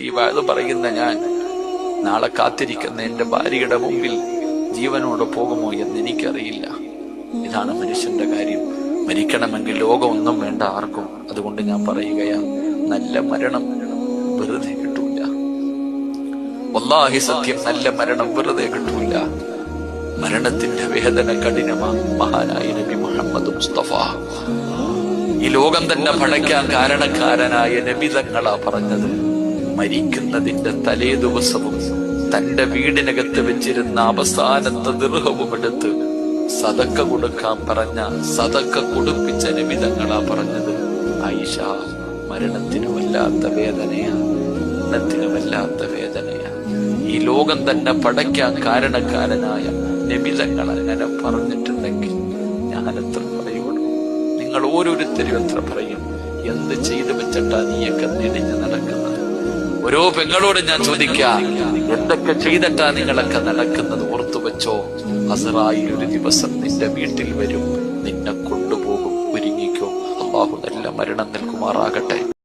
ഈ വാഴ പറയുന്ന ഞാൻ നാളെ കാത്തിരിക്കുന്ന എന്റെ ഭാര്യയുടെ മുമ്പിൽ ജീവനോട് പോകുമോ എന്ന് എനിക്കറിയില്ല. ഇതാണ് മനുഷ്യന്റെ കാര്യം. മരിക്കണമെങ്കിൽ ലോകം ഒന്നും വേണ്ട ആർക്കും. അതുകൊണ്ട് ഞാൻ പറയുകയാ, നല്ല മരണം വെറുതെ കിട്ടൂല. വല്ലാഹി സത്യം, നല്ല മരണം വെറുതെ കിട്ടൂല. മരണത്തിന്റെ വേദന കഠിനമാ. മഹാനായ നബി മുഹമ്മദ് മുസ്തഫ, ഈ ലോകം തന്നെ പടയ്ക്കാൻ കാരണക്കാരനായ നബി തങ്ങളാ പറഞ്ഞത്, മരിക്കുന്നതിന്റെ തലേ ദിവസവും തന്റെ വീടിനകത്ത് വെച്ചിരുന്ന അവസാനത്തെ ദിർഹവും എടുത്ത് സദക്ക കൊടുക്കാൻ പറഞ്ഞ, സദക്ക കൊടുപ്പിച്ച നബി തങ്ങളാ പറഞ്ഞത്, ആയിഷ, മരണത്തിന് വല്ലാത്ത വേദനയാ, മരണത്തിന് വല്ലാത്ത വേദനയാ. ഈ ലോകം തന്നെ പടയ്ക്കാൻ കാരണക്കാരനായ നബി തങ്ങൾ അങ്ങനെ പറഞ്ഞിട്ടുണ്ടെങ്കിൽ ഞാൻ എത്ര പറയുള്ളൂ? നിങ്ങൾ ഓരോരുത്തരും എത്ര പറയും? എന്ത് ചെയ്തു വെച്ചിട്ടാ നീയൊക്കെ നെടിഞ്ഞു നടക്കുന്നത്? ഓരോ പെങ്ങളോട് ഞാൻ ചോദിക്കാം, എന്തൊക്കെ ചെയ്തിട്ടാ നിങ്ങളൊക്കെ നടക്കുന്നത്? ഓർത്തു വെച്ചോ, അസ്റായിൽ ഒരു ദിവസം നിന്റെ വീട്ടിൽ വരും, നിന്നെ കൊണ്ടുപോകും. ഒരുങ്ങിക്കോ. അല്ലാഹു നല്ല മരണം നൽകുമാറാകട്ടെ.